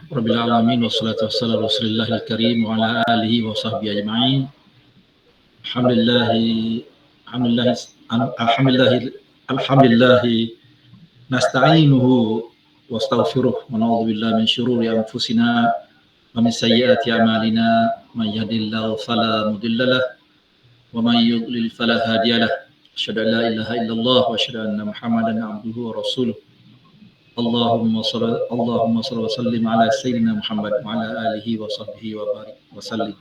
Rabbil alamin wassalatu wassalamu ala Rasulillahil karim wa ala alihi wa sahbihi ajma'in. Alhamdulillahi alhamdulillahi alhamdulillahi alhamdulillahi nasta'inuhu wa astaghfiruh wa na'udzu billahi min syururi anfusina wa min sayyiati a'malina may yahdihillahu fala mudilla lahu wa may yudlil fala hadiya lahu. Asyhadu an la ilaha illallah wa asyhadu anna Muhammadan abduhu wa rasuluh. Allahumma salli wa sallim ala Sayyidina Muhammad wa ala alihi wa sahbihi wa barik wa sallim.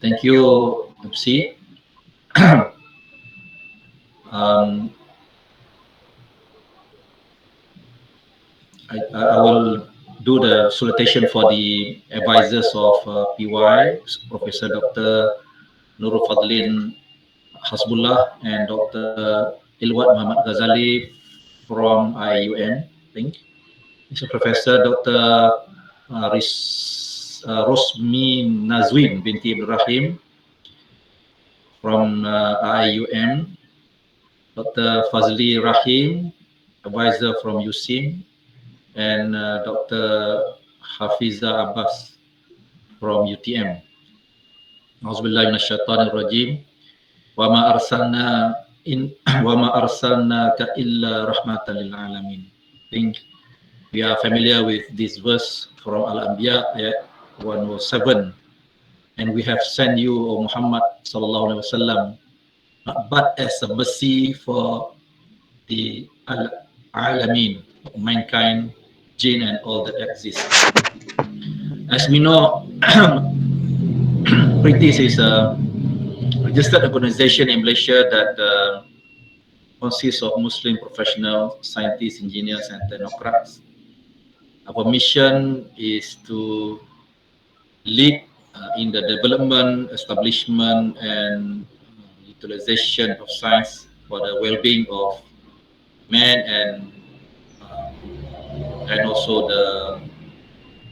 Thank you, MC. um, I will do the salutation for the advisors of PY, Professor Dr. Nurul Fadlin Hasbullah and Dr. Ilwat Muhammad Ghazali from IUM, I think. Mr. Professor Dr. Rosmi Nazwin binti Ibrahim from IUM, Dr. Fazli Rahim, advisor from USIM, and Dr. Hafiza Abbas from UTM. Auzubillahi minasyaitonir rajim. Wa ma arsalnaka illa rahmatan lil alamin. I think we are familiar with this verse from Al-Anbiya ayat 107, and we have sent you, O Muhammad sallallahu alaihi wasallam, but as a mercy for the Al-Alamin, mankind, jinn, and all that exists. As we know, PRINTIS is a registered organization in Malaysia that consists of Muslim professionals, scientists, engineers, and technocrats. Our mission is to lead in the development, establishment, and utilization of science for the well-being of man and also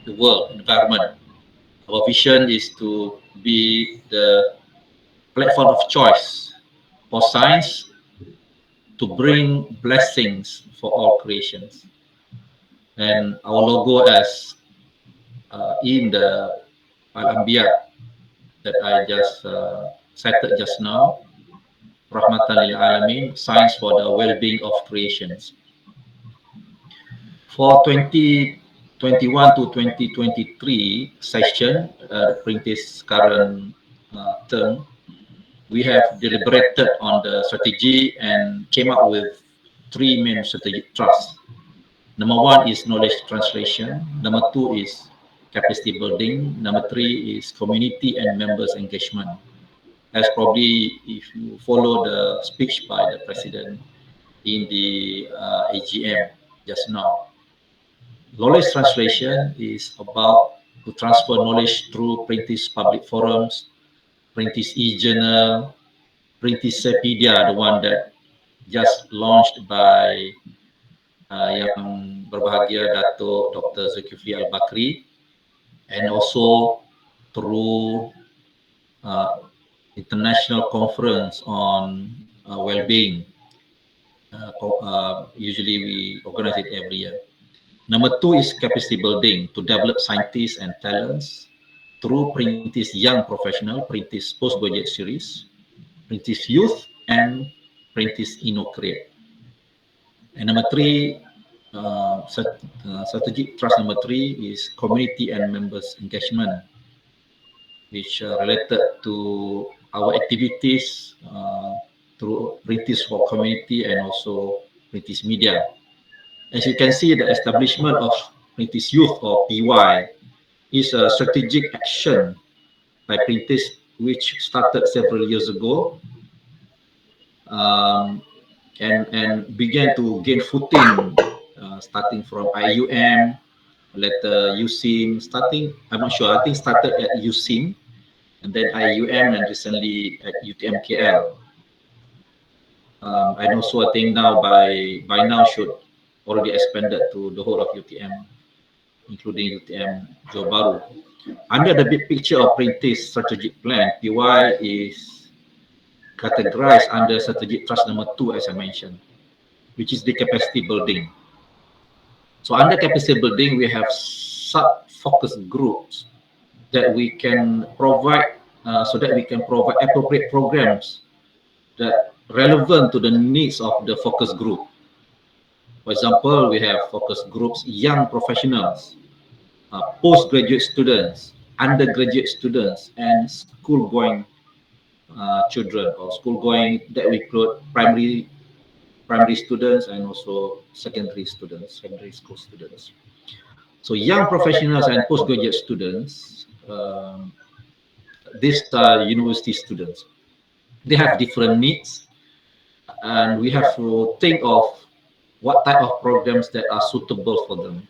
the world environment. Our vision is to be the platform of choice for science to bring blessings for all creations. And our logo, as in the Al-Anbiya that I just cited just now, Rahmatan lil Alamin, science for the well-being of creations. For 2021 to 2023 session, PRINTIS current term, we have deliberated on the strategy and came up with three main strategic thrusts. Number one is knowledge translation. Number two is capacity building. Number three is community and members engagement. As probably if you follow the speech by the president in the AGM just now. Knowledge translation is about to transfer knowledge through PRINTIS public forums, PRINTIS e-journal, PRINTIS Sepedia, the one that just launched by yang berbahagia Dato' Dr. Zulkifli Al-Bakri, and also through international conference on well-being. Usually we organize it every year. Number two is capacity building to develop scientists and talents through PRINTIS Young Professional, PRINTIS Postgraduate Series, PRINTIS Youth, and PRINTIS InnoCreate. And number three, strategic trust number three is community and members engagement, which are related to our activities through PRINTIS for Community and also PRINTIS Media. As you can see, the establishment of PRINTIS Youth or PY is a strategic action by PRINTIS which started several years ago and began to gain footing starting from IUM, later USIM, I'm not sure, I think started at USIM and then IUM and recently at UTM-KL. And also I think now by now should already expanded to the whole of UTM, including UTM Johor Bahru. Under the big picture of PRINTIS strategic plan, PY is categorized under strategic trust number 2, as I mentioned, which is the capacity building. So under capacity building, we have sub-focus groups that we can provide so that we can provide appropriate programs that relevant to the needs of the focus group. For example, we have focus groups, young professionals, postgraduate students, undergraduate students, and school-going children or school-going that we include primary students and also secondary students, secondary school students. So young professionals and postgraduate students, these are university students. They have different needs, and we have to think of what type of programs that are suitable for them.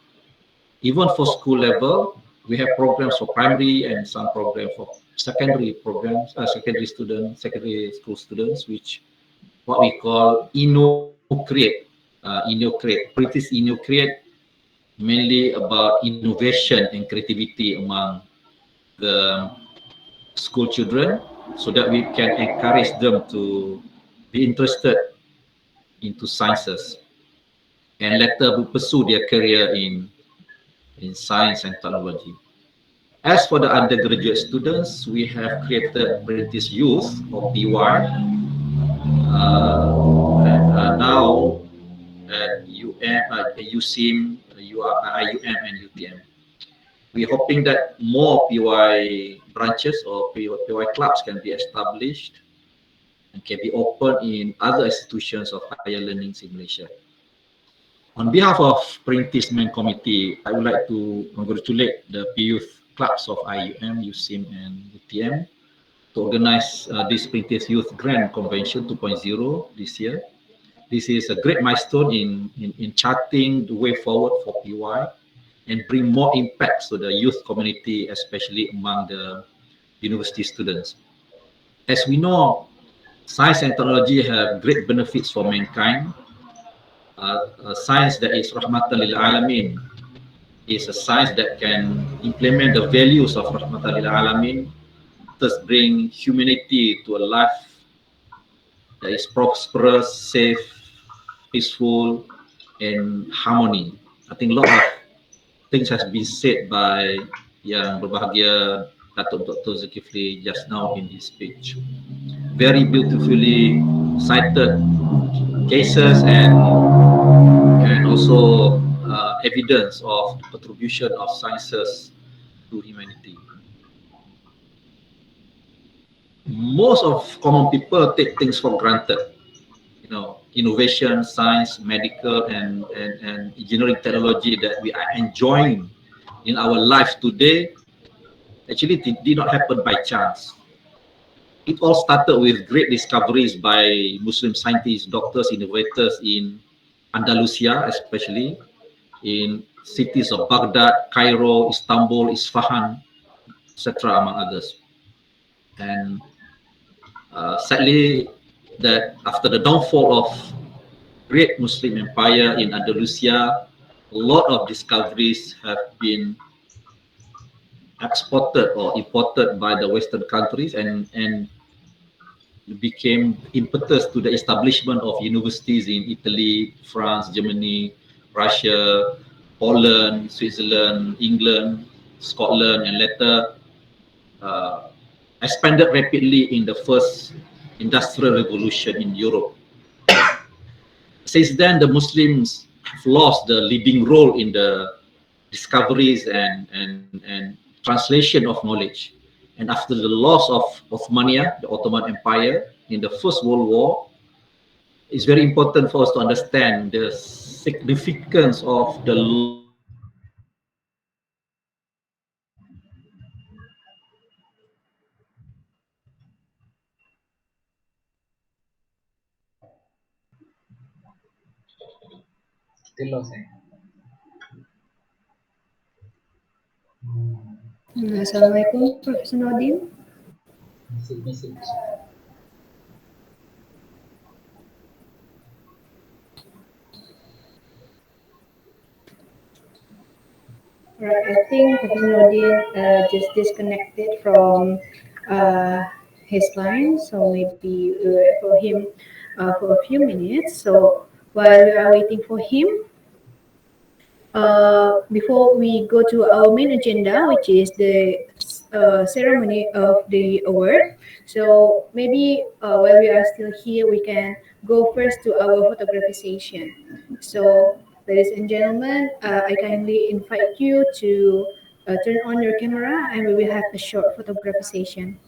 Even for school level, we have programs for primary and some programs for secondary programs, secondary students, secondary school students, which what we call InnoCreate. InnoCreate, British InnoCreate, mainly about innovation and creativity among the school children, so that we can encourage them to be interested into sciences and later pursue their career in science and technology. As for the undergraduate students, we have created British Youth or PY now at USIM, IUM, and UTM. We're hoping that more PY branches or PY clubs can be established and can be opened in other institutions of higher learning in Malaysia. On behalf of Perintis Main Committee, I would like to congratulate the youth clubs of IUM, USIM, and UTM to organize this Perintis Youth Grand Convention 2.0 this year. This is a great milestone in charting the way forward for PY and bring more impact to the youth community, especially among the university students. As we know, science and technology have great benefits for mankind. Science that is rahmatan lil alamin is a science that can implement the values of rahmatan lil alamin, thus bring humanity to a life that is prosperous, safe, peaceful, and harmony. I think a lot of things has been said by Yang Berbahagia Datuk Dr. Zulkifli just now in his speech. Very beautifully cited cases and also evidence of the contribution of sciences to humanity. Most of common people take things for granted. You know, innovation, science, medical, and engineering technology that we are enjoying in our life today actually did not happen by chance. It all started with great discoveries by Muslim scientists, doctors, innovators in Andalusia, especially in cities of Baghdad, Cairo, Istanbul, Isfahan, etc., among others. And sadly, that after the downfall of great Muslim empire in Andalusia, a lot of discoveries have been exported or imported by the Western countries and became impetus to the establishment of universities in Italy, France, Germany, Russia, Poland, Switzerland, England, Scotland, and later uh, expanded rapidly in the first industrial revolution in Europe. Since then, the Muslims have lost the leading role in the discoveries and translation of knowledge. And after the loss of Osmania, the Ottoman Empire, in the First World War, it's very important for us to understand the significance of the loss of Muslim Still losing. Assalamualaikum, Profesor Nordin. Message. Right, I think Professor Nordin just disconnected from uh, his line, so maybe we will wait for him for a few minutes. So while we are waiting for him, before we go to our main agenda, which is the ceremony of the award. So maybe while we are still here, we can go first to our photography session. So, ladies and gentlemen, I kindly invite you to turn on your camera and we will have a short photography session.